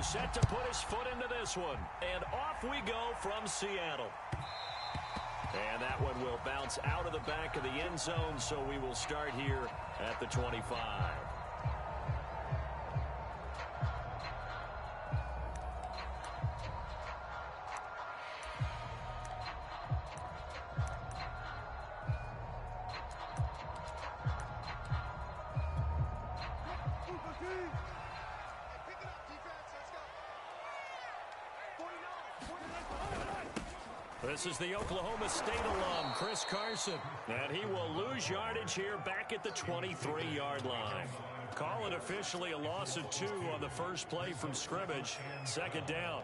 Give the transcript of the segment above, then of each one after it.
set to put his foot into this one. And off we go from Seattle. And that one will bounce out of the back of the end zone, so we will start here at the 25. This is the Oklahoma State alum, Chris Carson. And he will lose yardage here back at the 23-yard line. Call it officially a loss of 2 on the first play from scrimmage. Second down.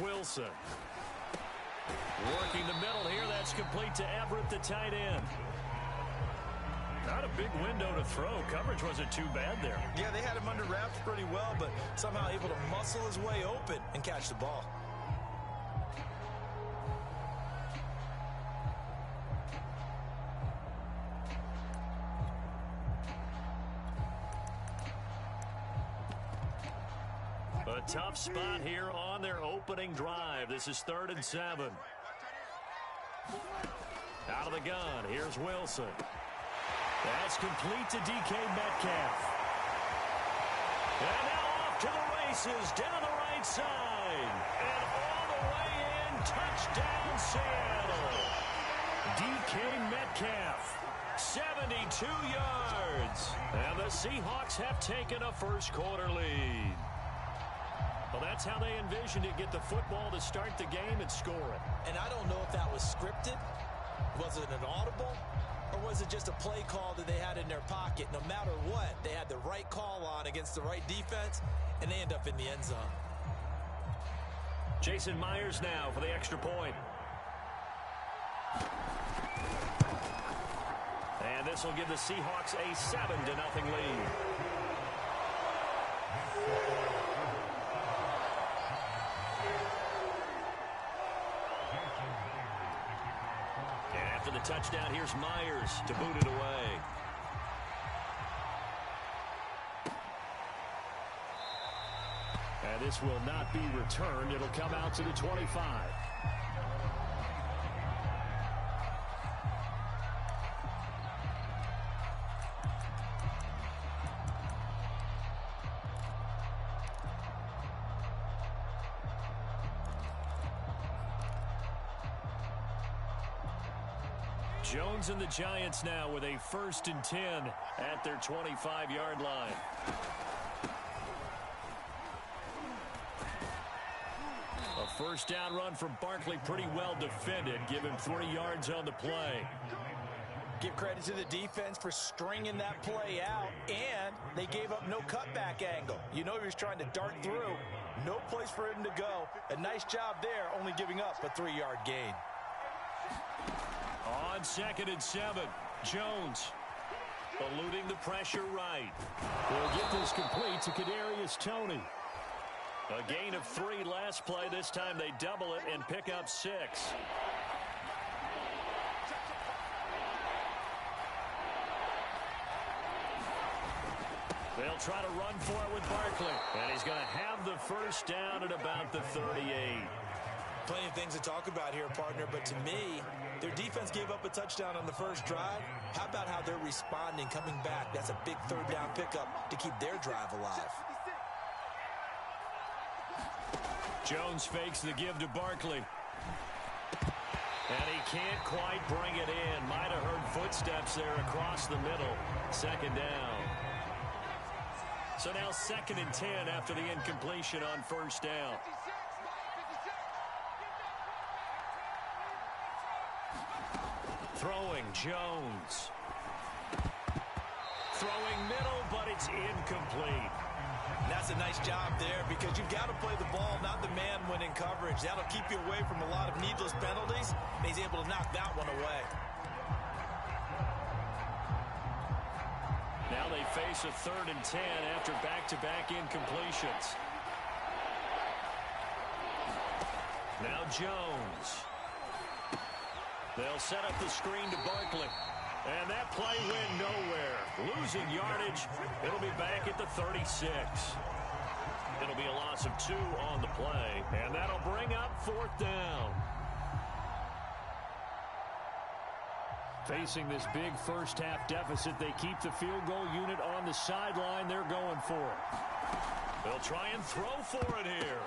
Wilson. Working the middle here. That's complete to Everett, the tight end. Not a big window to throw. Coverage wasn't too bad there. Yeah, they had him under wraps pretty well, but somehow able to muscle his way open and catch the ball. A tough spot here on their opening drive. This is 3rd and 7. Out of the gun, here's Wilson. That's complete to DK Metcalf. And now off to the races, down the right side. And all the way in, touchdown Seattle. DK Metcalf, 72 yards. And the Seahawks have taken a first quarter lead. Well, that's how they envisioned it, get the football to start the game and score it. And I don't know if that was scripted. Was it an audible? Or was it just a play call that they had in their pocket? No matter what, they had the right call on against the right defense, and they end up in the end zone. Jason Myers now for the extra point. And this will give the Seahawks a 7-0 lead. After the touchdown, here's Myers to boot it away. And this will not be returned. It'll come out to the 25. Jones and the Giants now with a 1st and 10 at their 25-yard line. A first down run from Barkley, pretty well defended. Give him 3 yards on the play. Give credit to the defense for stringing that play out, and they gave up no cutback angle. You know he was trying to dart through. No place for him to go. A nice job there, only giving up a 3-yard gain. On 2nd and 7, Jones eluding the pressure right. We'll get this complete to Kadarius Toney. A gain of 3 last play. This time they double it and pick up 6. They'll try to run for it with Barkley. And he's going to have the first down at about the 38. Plenty of things to talk about here, partner, but to me, their defense gave up a touchdown on the first drive. How about how they're responding, coming back? That's a big 3rd down pickup to keep their drive alive. Jones fakes the give to Barkley. And he can't quite bring it in. Might have heard footsteps there across the middle. 2nd down. So now 2nd and 10 after the incompletion on first down. Throwing Jones. Throwing middle, but it's incomplete. That's a nice job there because you've got to play the ball, not the man when in coverage. That'll keep you away from a lot of needless penalties, and he's able to knock that one away. Now they face a 3rd and 10 after back-to-back incompletions. Now Jones. They'll set up the screen to Barkley. And that play went nowhere. Losing yardage. It'll be back at the 36. It'll be a loss of 2 on the play. And that'll bring up 4th down. Facing this big first-half deficit, they keep the field goal unit on the sideline. They're going for it. They'll try and throw for it here.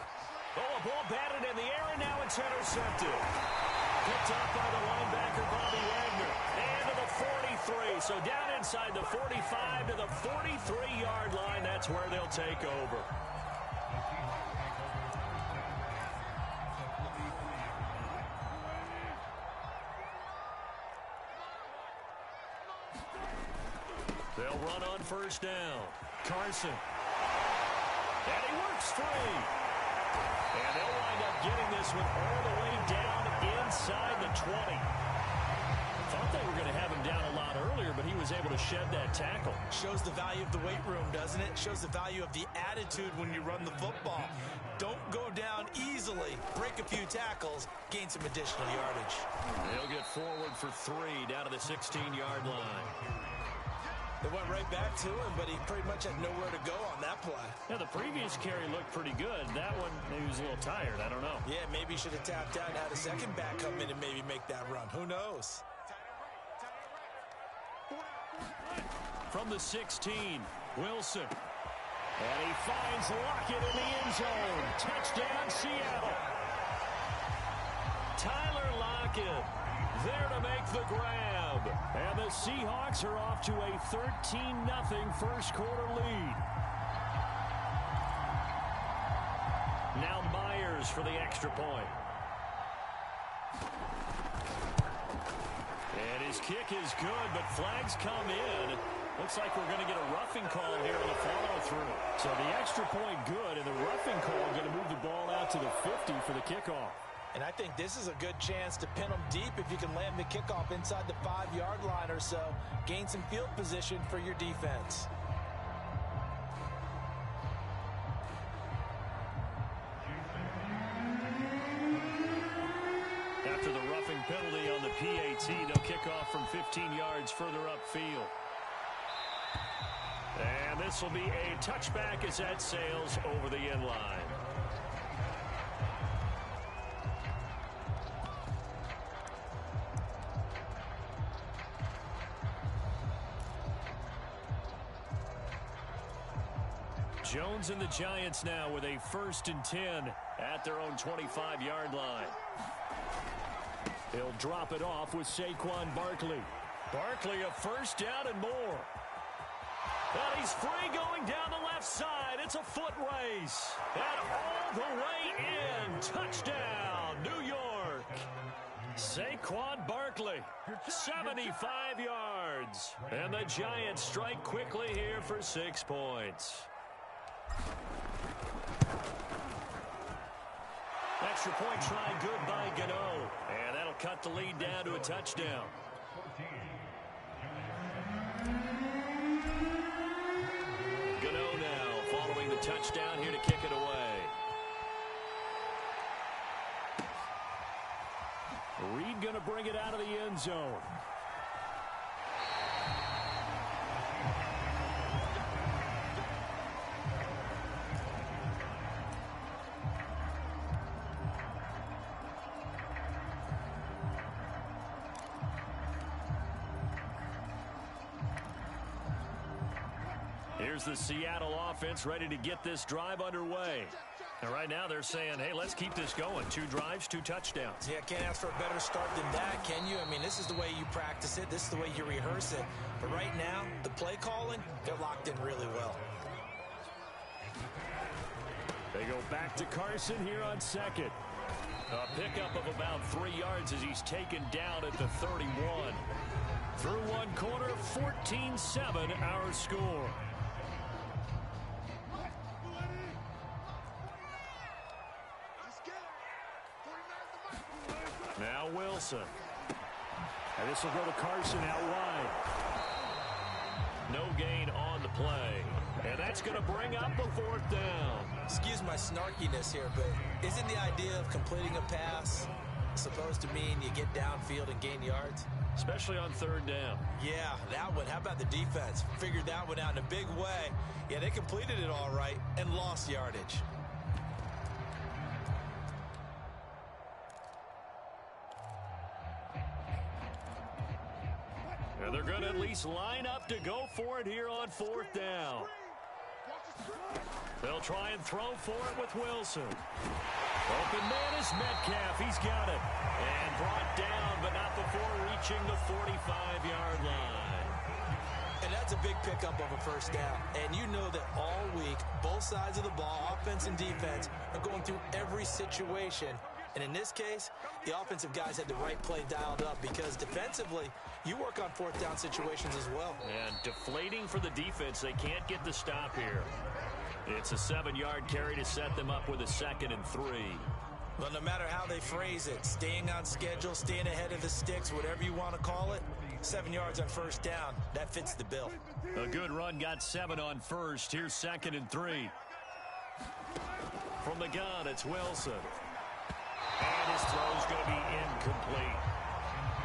Oh, a ball batted in the air, and now it's intercepted. Picked up by the linebacker, Bobby Wagner. And to the 43. So down inside the 45 to the 43-yard line. That's where they'll take over. They'll run on 1st down. Carson. And he works free. And they'll wind up getting this one all the way down inside the 20. Thought they were going to have him down a lot earlier, but he was able to shed that tackle. Shows the value of the weight room, doesn't it? Shows the value of the attitude when you run the football. Don't go down easily. Break a few tackles. Gain some additional yardage. They'll get forward for 3 down to the 16-yard line. They went right back to him, but he pretty much had nowhere to go on that play. Yeah, the previous carry looked pretty good. That one, maybe he was a little tired. I don't know. Yeah, maybe he should have tapped out and had a second back come in and maybe make that run. Who knows? From the 16, Wilson. And he finds Lockett in the end zone. Touchdown, Seattle. Tyler Lockett there to make the grab. And the Seahawks are off to a 13-0 first quarter lead. Now Myers for the extra point. And his kick is good, but flags come in. Looks like we're going to get a roughing call here on the follow-through. So the extra point good, and the roughing call going to move the ball out to the 50 for the kickoff. And I think this is a good chance to pin them deep if you can land the kickoff inside the 5-yard line or so. Gain some field position for your defense. After the roughing penalty on the PAT, they'll kick off from 15 yards further upfield. And this will be a touchback as that sails over the end line. Jones and the Giants now with a 1st and 10 at their own 25-yard line. He'll drop it off with Saquon Barkley. Barkley a 1st down and more. And he's free going down the left side. It's a foot race. And all the way in. Touchdown, New York. Saquon Barkley, 75 yards. And the Giants strike quickly here for 6 points. Extra point try good by Gano. And that'll cut the lead down to a touchdown. Gano now following the touchdown here to kick it away. Reed going to bring it out of the end zone. Here's the Seattle offense ready to get this drive underway. And right now they're saying, hey, let's keep this going. 2 drives, 2 touchdowns. Yeah, can't ask for a better start than that, can you? I mean, this is the way you practice it. This is the way you rehearse it. But right now, the play calling, they're locked in really well. They go back to Carson here on 2nd. A pickup of about 3 yards as he's taken down at the 31. Through 1 quarter, 14-7 our score. Now Wilson. And this will go to Carson out wide. No gain on the the play. And that's going to bring up a 4th down. Excuse my snarkiness here, but isn't the idea of completing a pass supposed to mean you get downfield and gain yards? Especially on 3rd down. Yeah, that one. How about the defense? Figured that one out in a big way. Yeah, they completed it all right and lost yardage. And they're going to at least line up to go for it here on 4th down. They'll try and throw for it with Wilson. Open man is Metcalf. He's got it. And brought down, but not before reaching the 45-yard line. And that's a big pickup of a 1st down. And you know that all week, both sides of the ball, offense and defense, are going through every situation. And in this case, the offensive guys had the right play dialed up because defensively, you work on 4th down situations as well. And deflating for the defense. They can't get the stop here. It's a 7-yard carry to set them up with a 2nd and 3. Well, no matter how they phrase it, staying on schedule, staying ahead of the sticks, whatever you want to call it, 7 yards on 1st down, that fits the bill. A good run got 7 on 1st. Here's 2nd and 3. From the gun, it's Wilson. And his throw's going to be incomplete.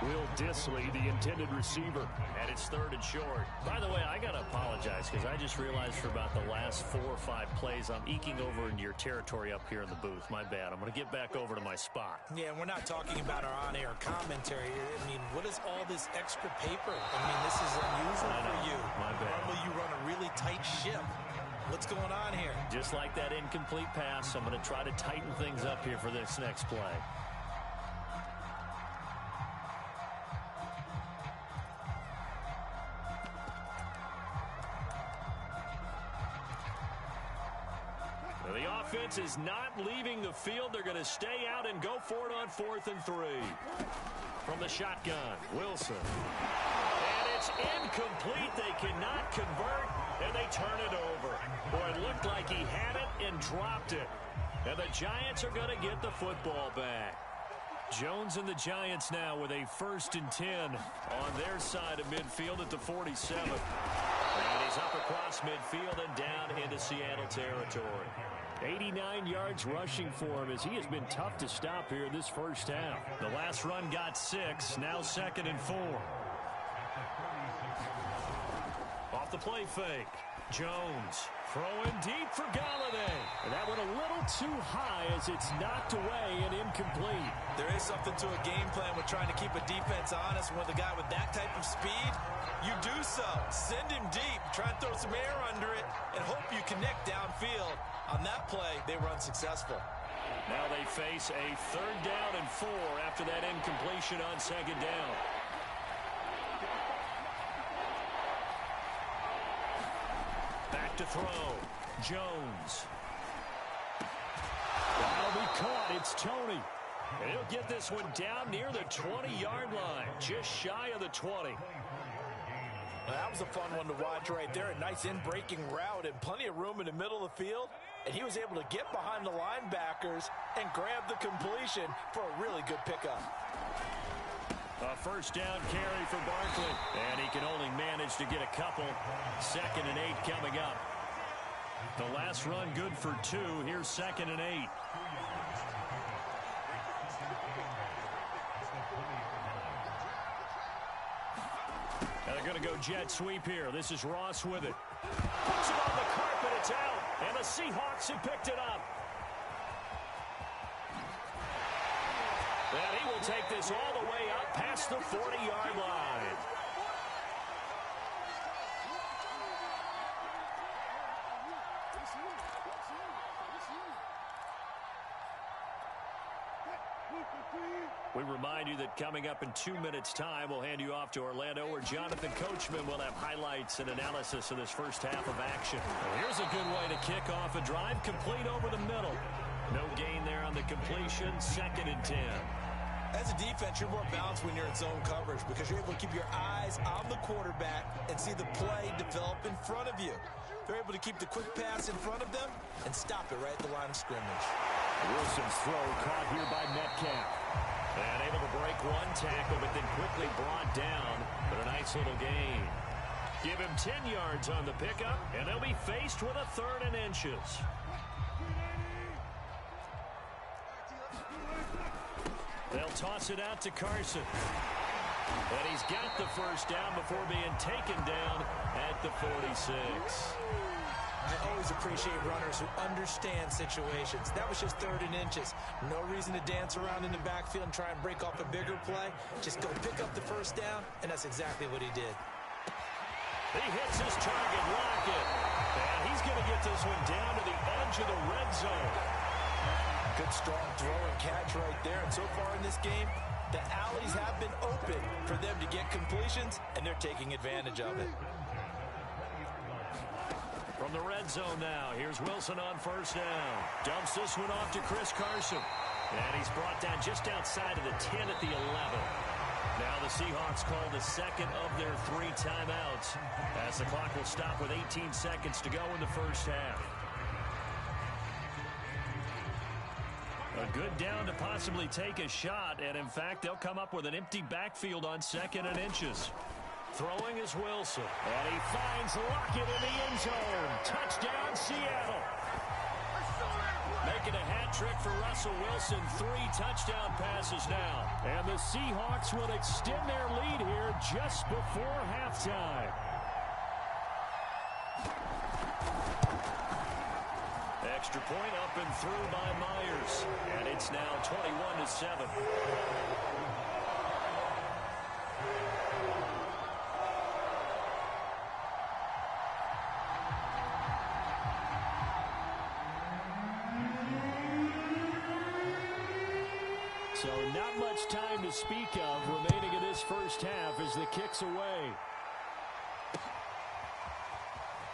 Will Disley, the intended receiver, and it's 3rd and short. By the way, I got to apologize because I just realized for about the last 4 or 5 plays, I'm eking over into your territory up here in the booth. My bad. I'm going to get back over to my spot. Yeah, and we're not talking about our on-air commentary here. I mean, what is all this extra paper? I mean, this is unusual for you. My bad. Normally you run a really tight ship. What's going on here? Just like that incomplete pass, I'm going to try to tighten things up here for this next play. The offense is not leaving the field. They're going to stay out and go for it on 4th and 3. From the shotgun, Wilson. And it's incomplete. They cannot convert, and they turn it over. Boy, it looked like he had it and dropped it. And the Giants are going to get the football back. Jones and the Giants now with a 1st and 10 on their side of midfield at the 47. And he's up across midfield and down into Seattle territory. 89 yards rushing for him as he has been tough to stop here in this 1st half. The last run got 6, now 2nd and 4. Off the play fake. Jones throwing deep for Galladay. And that went a little too high as it's knocked away and incomplete. There is something to a game plan with trying to keep a defense honest. With a guy with that type of speed, you do so. Send him deep, try and throw some air under it, and hope you connect downfield. On that play, they were unsuccessful. Now they face a 3rd down and 4 after that incompletion on 2nd down. Back to throw. Jones. That'll be caught. It's Tony. And he'll get this one down near the 20-yard line, just shy of the 20. Well, that was a fun one to watch right there. A nice in-breaking route and plenty of room in the middle of the field. And he was able to get behind the linebackers and grab the completion for a really good pickup. A 1st down carry for Barkley. And he can only manage to get a couple. 2nd and 8 coming up. The last run good for 2. Here's 2nd and 8. And they're going to go jet sweep here. This is Ross with it. Puts it on the carpet. It's out. And the Seahawks have picked it up. And he will take this all the way up past the 40-yard line. We remind you that coming up in 2 minutes' time, we'll hand you off to Orlando, where Jonathan Coachman will have highlights and analysis of this 1st half of action. Well, here's a good way to kick off a drive, complete over the middle. No gain there on the completion, 2nd and 10. As a defense, you're more balanced when you're in zone coverage because you're able to keep your eyes on the quarterback and see the play develop in front of you. They're able to keep the quick pass in front of them and stop it right at the line of scrimmage. Wilson's throw caught here by Metcalf. And able to break one tackle, but then quickly brought down. But a nice little gain. Give him 10 yards on the pickup, and they'll be faced with a 3rd and inches. They'll toss it out to Carson. And he's got the first down before being taken down at the 46. I always appreciate runners who understand situations. That was just 3rd and inches. No reason to dance around in the backfield and try and break off a bigger play. Just go pick up the first down, and that's exactly what he did. He hits his target, Lockett. And he's going to get this one down to the edge of the red zone. Good strong throw and catch right there. And so far in this game, the alleys have been open for them to get completions, and they're taking advantage of it. From the red zone now, here's Wilson on first down. Dumps this one off to Chris Carson. And he's brought down just outside of the 10 at the 11. Now the Seahawks call the second of their 3 timeouts, as the clock will stop with 18 seconds to go in the first half. A good down to possibly take a shot, and in fact, they'll come up with an empty backfield on 2nd and inches. Throwing is Wilson, and he finds Lockett in the end zone. Touchdown, Seattle. Making a hat trick for Russell Wilson. 3 touchdown passes now. And the Seahawks will extend their lead here just before halftime. Extra point up and through by Myers. And it's now 21-7. So not much time to speak of remaining in this first half as the kick's away.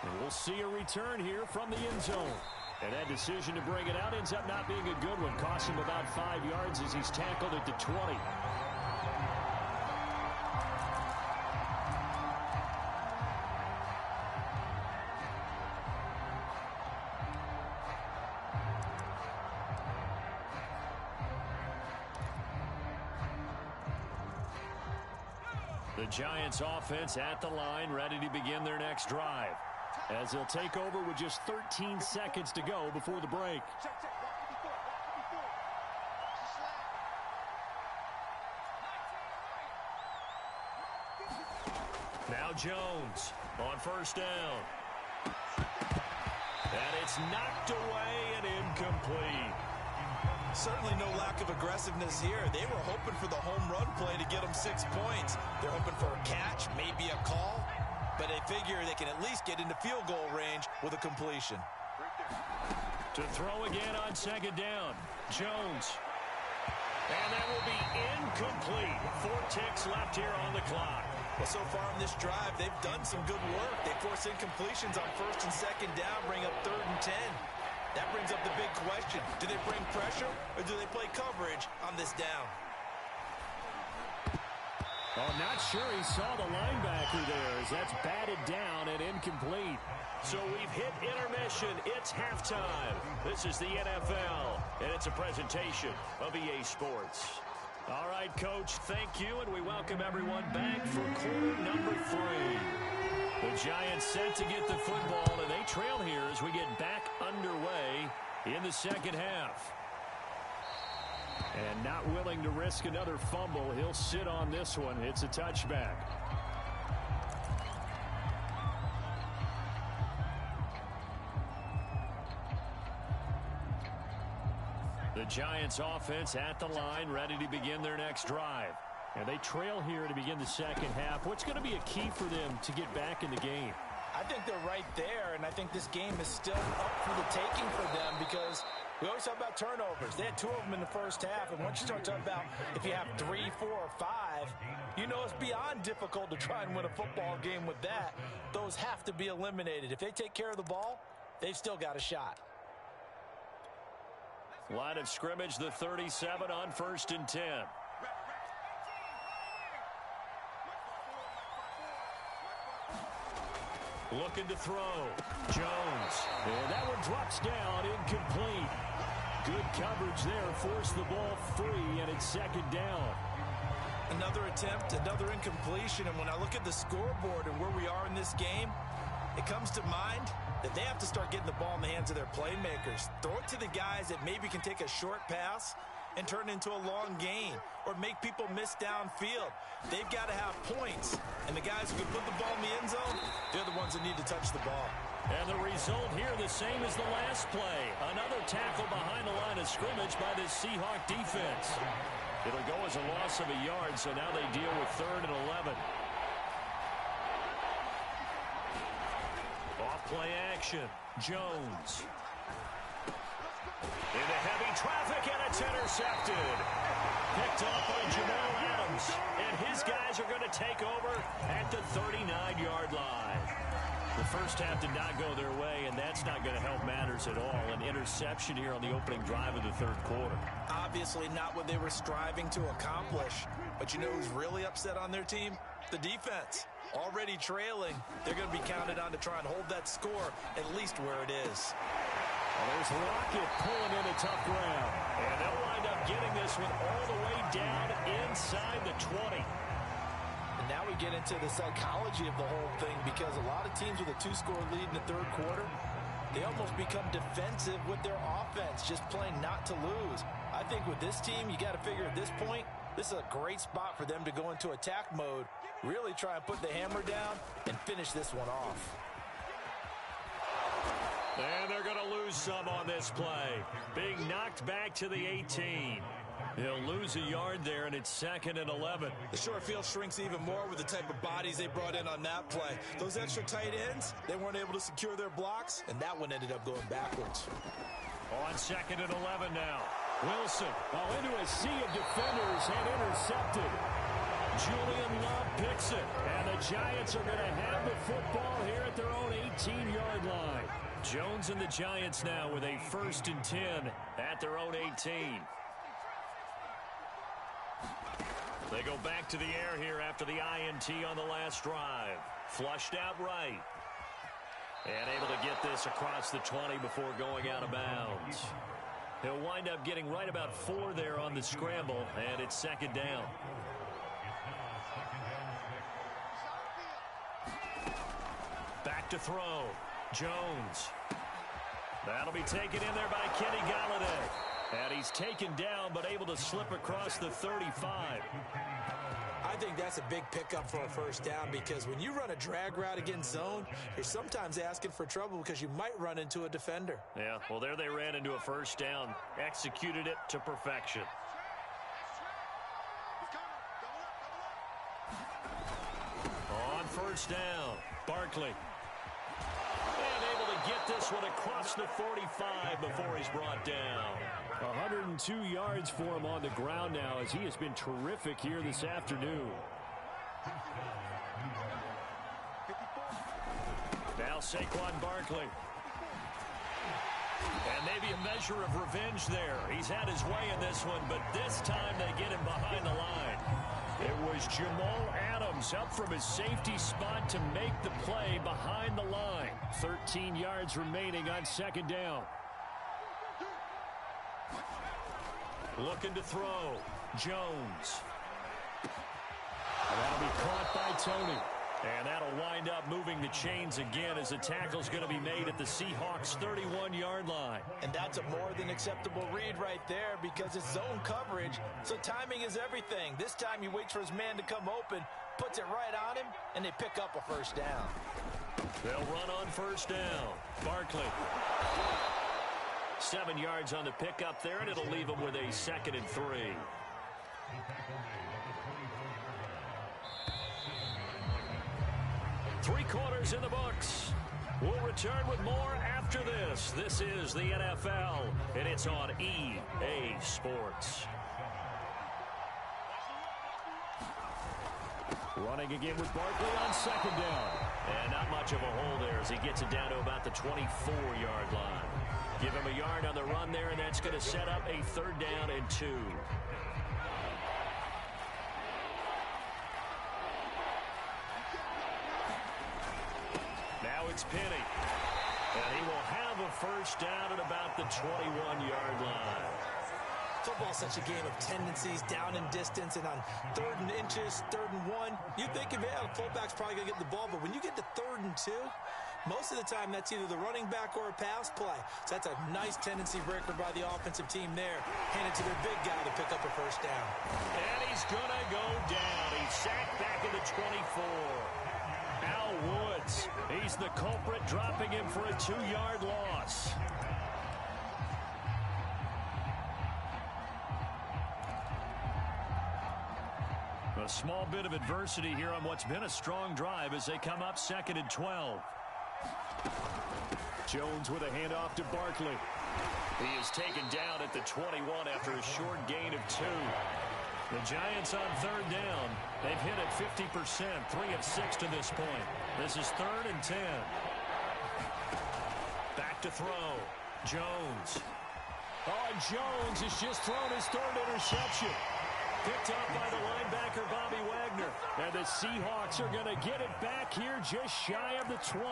And we'll see a return here from the end zone. And that decision to bring it out ends up not being a good one. Cost him about 5 yards as he's tackled at the 20. The Giants offense at the line, ready to begin their next drive, as they'll take over with just 13 seconds to go before the break. Now Jones on first down. And it's knocked away and incomplete. Certainly no lack of aggressiveness here. They were hoping for the home run play to get them 6 points. They're hoping for a catch, maybe a call, but they figure they can at least get into field goal range with a completion. To throw again on 2nd down, Jones. And that will be incomplete. 4 ticks left here on the clock. Well, so far on this drive, they've done some good work. They force incompletions on 1st and 2nd down, bring up 3rd and 10. That brings up the big question. Do they bring pressure or do they play coverage on this down? Oh, not sure he saw the linebacker there as that's batted down and incomplete. So we've hit intermission. It's halftime. This is the NFL, and it's a presentation of EA Sports. All right, Coach, thank you, and we welcome everyone back for quarter number 3. The Giants set to get the football, and they trail here as we get back underway in the second half. And not willing to risk another fumble, he'll sit on this one. It's a touchback. The Giants offense at the line, ready to begin their next drive. And they trail here to begin the second half. What's going to be a key for them to get back in the game? I think they're right there, and I think this game is still up for the taking for them because we always talk about turnovers. They had 2 of them in the first half, and once you start talking about if you have 3, 4, or 5, you know it's beyond difficult to try and win a football game with that. Those have to be eliminated. If they take care of the ball, they've still got a shot. Line of scrimmage, the 37 on 1st and 10. Looking to throw. Jones. And that one drops down, incomplete. Good coverage there. Forced the ball free, and it's 2nd down. Another attempt, another incompletion, and when I look at the scoreboard and where we are in this game, it comes to mind that they have to start getting the ball in the hands of their playmakers. Throw it to the guys that maybe can take a short pass and turn it into a long gain or make people miss downfield. They've got to have points, and the guys who can put the ball in the end zone, they're the ones that need to touch the ball. And the result here the same as the last play. Another tackle behind the line of scrimmage by this Seahawk defense. It'll go as a loss of a yard, so now they deal with 3rd and 11. Off play action. Jones. Into heavy traffic, and it's intercepted. Picked up by Jamal Adams, and his guys are going to take over at the 39-yard line. The first half did not go their way, and that's not going to help matters at all. An interception here on the opening drive of the 3rd quarter. Obviously not what they were striving to accomplish. But you know who's really upset on their team? The defense. Already trailing, they're going to be counted on to try and hold that score at least where it is. Well, there's Lockett pulling into tough ground. And they'll wind up getting this one all the way down inside the 20. And now we get into the psychology of the whole thing, because a lot of teams with a 2-score lead in the 3rd quarter, they almost become defensive with their offense, just playing not to lose. I think with this team, you got to figure at this point, this is a great spot for them to go into attack mode, really try and put the hammer down and finish this one off. And they're going to lose some on this play. Being knocked back to the 18. They'll lose a yard there, and it's 2nd and 11. The short field shrinks even more with the type of bodies they brought in on that play. Those extra tight ends, they weren't able to secure their blocks, and that one ended up going backwards. On 2nd and 11 now. Wilson, into a sea of defenders and intercepted. Julian Love picks it, and the Giants are going to have the football here at their own 18-yard line. Jones and the Giants now with a 1st and 10 at their own 18. They go back to the air here after the INT on the last drive. Flushed out right. And able to get this across the 20 before going out of bounds. He'll wind up getting right about 4 there on the scramble, and it's 2nd down. Back to throw. Jones. That'll be taken in there by Kenny Galladay. And he's taken down, but able to slip across the 35. I think that's a big pickup for a 1st down, because when you run a drag route against zone, you're sometimes asking for trouble because you might run into a defender. Yeah, well, there they ran into a 1st down. Executed it to perfection. On 1st down, Barkley. And able to get this one across the 45 before he's brought down. 102 yards for him on the ground now, as he has been terrific here this afternoon. Now Saquon Barkley. And maybe a measure of revenge there. He's had his way in this one, but this time they get him behind the line. It was Jamal Adams up from his safety spot to make the play behind the line. 13 yards remaining on 2nd down. Looking to throw. Jones. That'll be caught by Tony. And that'll wind up moving the chains again, as the tackle's going to be made at the Seahawks' 31-yard line. And that's a more than acceptable read right there, because it's zone coverage, so timing is everything. This time he waits for his man to come open, puts it right on him, and they pick up a 1st down. They'll run on 1st down. Barkley. 7 yards on the pickup there, and it'll leave them with a 2nd and 3. Three quarters in the books. We'll return with more after this. This is the NFL, and it's on EA Sports. Running again with Barkley on 2nd down. And not much of a hole there as he gets it down to about the 24-yard line. Give him a yard on the run there, and that's going to set up a 3rd down and 2. Now it's Penny. And he will have a 1st down at about the 21-yard line. Football's such a game of tendencies, down and distance, and on 3rd and inches, 3rd and 1, you think of it, the fullback's probably going to get the ball, but when you get to 3rd and 2, most of the time that's either the running back or a pass play. So that's a nice tendency breaker by the offensive team there. Hand it to their big guy to pick up a first down. And he's going to go down. He's sacked back at the 24. Al Woods, he's the culprit, dropping him for a 2-yard loss. A small bit of adversity here on what's been a strong drive as they come up 2nd and 12. Jones with a handoff to Barkley. He is taken down at the 21 after a short gain of 2. The Giants on 3rd down. They've hit it 50%, 3 of 6 to this point. This is 3rd and 10. Back to throw. Jones. Oh, Jones has just thrown his 3rd interception. Picked up by the linebacker, Bobby Wagner. And the Seahawks are going to get it back here just shy of the 20.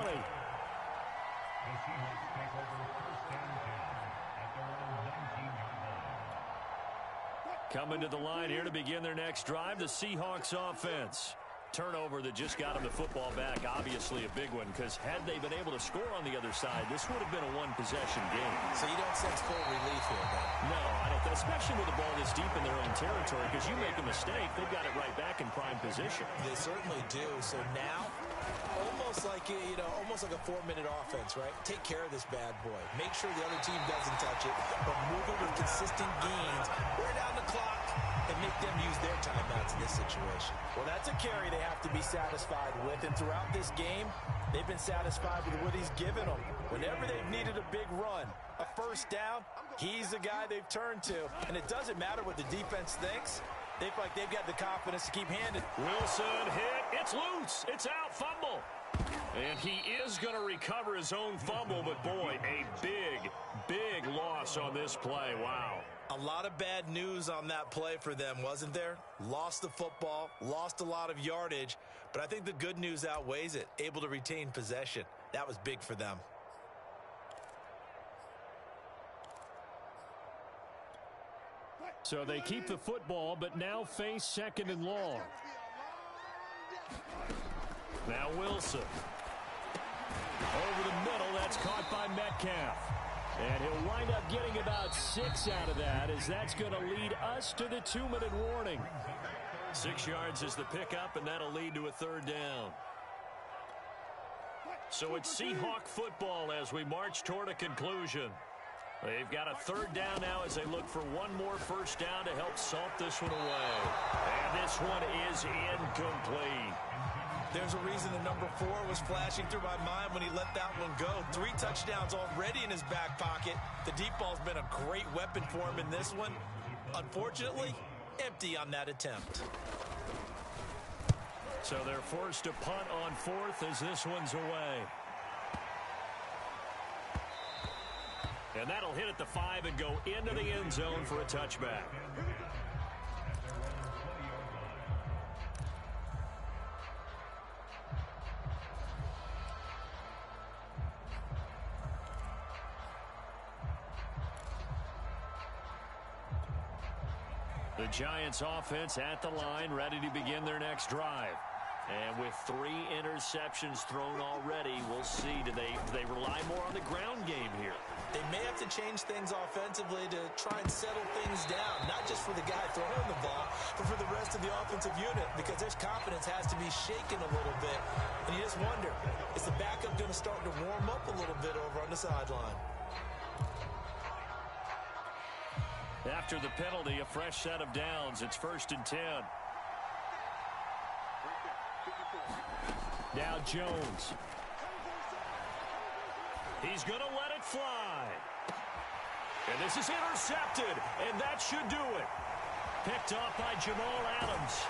Coming to the line here to begin their next drive, the Seahawks offense. Turnover that just got them the football back, obviously a big one, because had they been able to score on the other side, this would have been a one-possession game. So you don't sense full relief here, then? No, I don't, especially with the ball this deep in their own territory, because you make a mistake, they've got it right back in prime position. They certainly do. So now, almost like a 4-minute offense, right? Take care of this bad boy. Make sure the other team doesn't touch it, but move it with consistent gains. Wear down the clock and make them use their timeouts in this situation. Well, that's a carry they have to be satisfied with, and throughout this game, they've been satisfied with what he's given them. Whenever they've needed a big run, a first down, he's the guy they've turned to, and it doesn't matter what the defense thinks. They feel like they've got the confidence to keep handing. Wilson hit. It's loose. It's out. Fumble. And he is going to recover his own fumble, but boy, a big, big loss on this play. Wow. A lot of bad news on that play for them, wasn't there? Lost the football, lost a lot of yardage, but I think the good news outweighs it. Able to retain possession. That was big for them. So they keep the football, but now face 2nd and long. Now Wilson. Over the middle, that's caught by Metcalf. And he'll wind up getting about 6 out of that, as that's going to lead us to the 2-minute warning. 6 yards is the pickup, and that'll lead to a 3rd down. So it's Seahawk football as we march toward a conclusion. They've got a 3rd down now as they look for one more first down to help salt this one away. And this one is incomplete. There's a reason the number 4 was flashing through my mind when he let that one go. 3 touchdowns already in his back pocket. The deep ball's been a great weapon for him in this one. Unfortunately, empty on that attempt. So they're forced to punt on 4th as this one's away. And that'll hit at the 5 and go into the end zone for a touchback. The Giants offense at the line, ready to begin their next drive. And with 3 interceptions thrown already, we'll see. Do they rely more on the ground game here? They may have to change things offensively to try and settle things down, not just for the guy throwing the ball, but for the rest of the offensive unit, because their confidence has to be shaken a little bit. And you just wonder, is the backup going to start to warm up a little bit over on the sideline? After the penalty, a fresh set of downs. It's 1st and 10. Now Jones. He's going to let it fly. And this is intercepted, and that should do it. Picked off by Jamal Adams.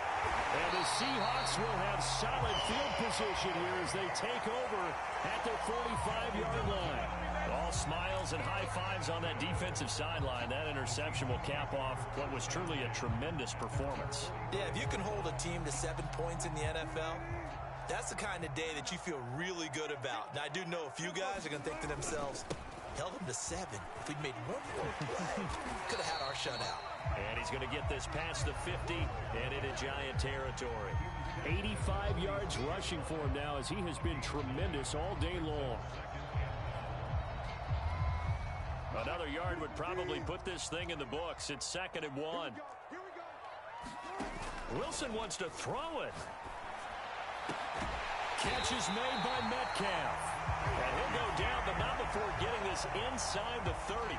And the Seahawks will have solid field position here as they take over at their 45-yard line. All smiles and high fives on that defensive sideline. That interception will cap off what was truly a tremendous performance. Yeah, if you can hold a team to 7 points in the NFL, that's the kind of day that you feel really good about. Now, I do know a few guys are going to think to themselves, held them to 7. If we'd made one more play, could have had our shutout. And he's going to get this past the 50 and into Giant territory. 85 yards rushing for him now as he has been tremendous all day long. Another yard would probably put this thing in the books. It's 2nd and 1. Wilson wants to throw it. Catch is made by Metcalf. And he'll go down, but not before getting this inside the 30.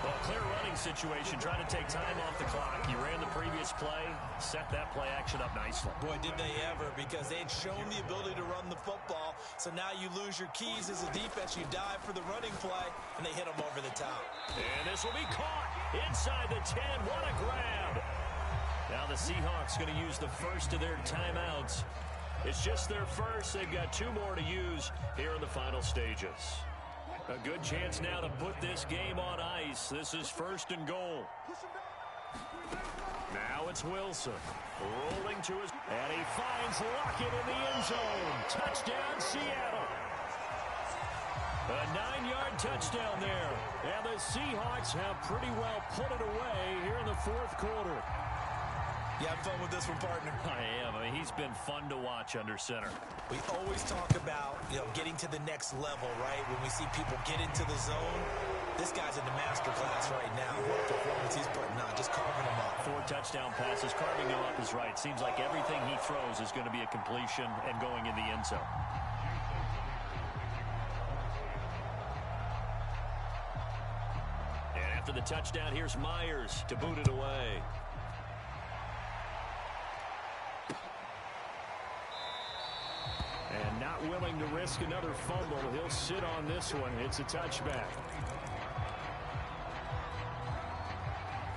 Well, clear running situation, trying to take time off the clock. He ran the previous play, set that play action up nicely. Boy, did they ever, because they had shown the ability to run the football. So now you lose your keys as a defense. You dive for the running play, and they hit them over the top. And this will be caught inside the 10. What a grab. Now the Seahawks going to use the first of their timeouts. It's just their first. They've got 2 more to use here in the final stages. A good chance now to put this game on ice. This is 1st and goal. Now it's Wilson rolling to his... And he finds Lockett in the end zone. Touchdown, Seattle. A 9-yard touchdown there. And the Seahawks have pretty well put it away here in the 4th quarter. You have fun with this one, partner? I am. I mean, he's been fun to watch under center. We always talk about, getting to the next level, right? When we see people get into the zone, this guy's in the master class right now. What a performance he's putting on, just carving them up. 4 touchdown passes. Carving them up is right. Seems like everything he throws is going to be a completion and going in the end zone. And after the touchdown, here's Myers to boot it away. And not willing to risk another fumble. He'll sit on this one. It's a touchback.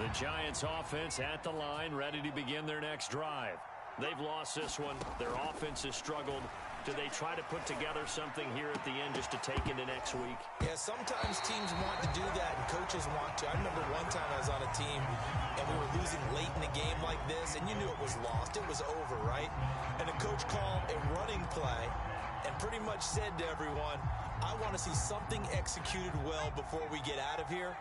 The Giants offense at the line, ready to begin their next drive. They've lost this one. Their offense has struggled. Do they try to put together something here at the end just to take into next week? Yeah, sometimes teams want to do that and coaches want to. I remember one time I was on a team and we were losing late in a game like this, and you knew it was lost. It was over, right? And the coach called a running play and pretty much said to everyone, I want to see something executed well before we get out of here.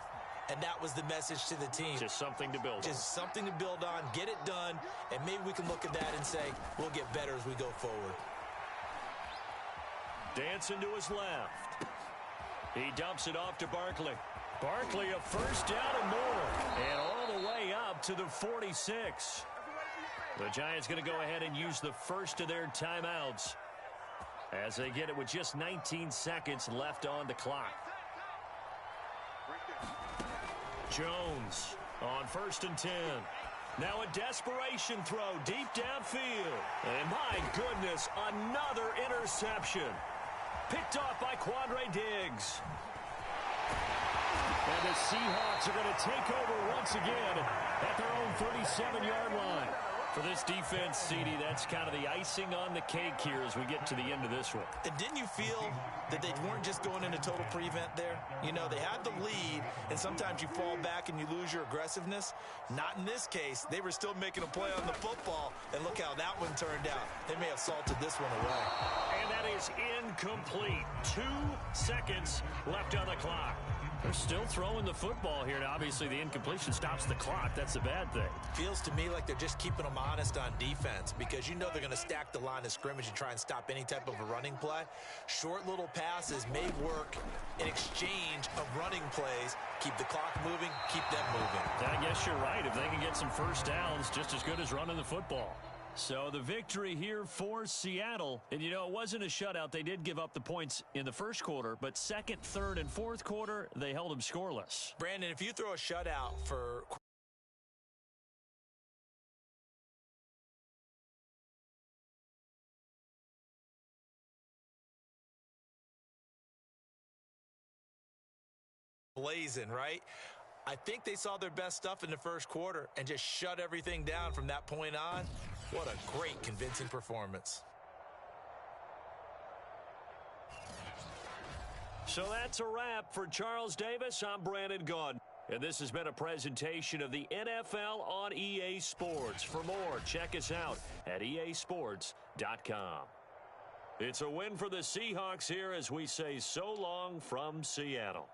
And that was the message to the team. Just something to build on. Just something to build on, get it done, and maybe we can look at that and say, we'll get better as we go forward. Dancing to his left. He dumps it off to Barkley. Barkley, a first down and more. And all the way up to the 46. The Giants going to go ahead and use the first of their timeouts as they get it with just 19 seconds left on the clock. Jones on 1st and 10. Now a desperation throw deep downfield. And my goodness, another interception. Picked off by Quandre Diggs. And the Seahawks are going to take over once again at their own 37-yard line. For this defense, CD, that's kind of the icing on the cake here as we get to the end of this one. And didn't you feel that they weren't just going into total prevent there? You know, they had the lead, and sometimes you fall back and you lose your aggressiveness. Not in this case. They were still making a play on the football, and look how that one turned out. They may have salted this one away. And that is incomplete. 2 seconds left on the clock. They're still throwing the football here. Now, obviously, the incompletion stops the clock. That's a bad thing. Feels to me like they're just keeping them honest on defense because you know they're going to stack the line of scrimmage and try and stop any type of a running play. Short little passes may work in exchange of running plays. Keep the clock moving, keep them moving. I guess you're right. If they can get some first downs, just as good as running the football. So the victory here for Seattle. And, you know, it wasn't a shutout. They did give up the points in the first quarter, but 2nd, 3rd, and 4th quarter, they held them scoreless. Brandon, if you throw a shutout for blazing, right? I think they saw their best stuff in the first quarter and just shut everything down from that point on. What a great, convincing performance. So that's a wrap for Charles Davis. I'm Brandon Gunn. And this has been a presentation of the NFL on EA Sports. For more, check us out at easports.com. It's a win for the Seahawks here as we say so long from Seattle.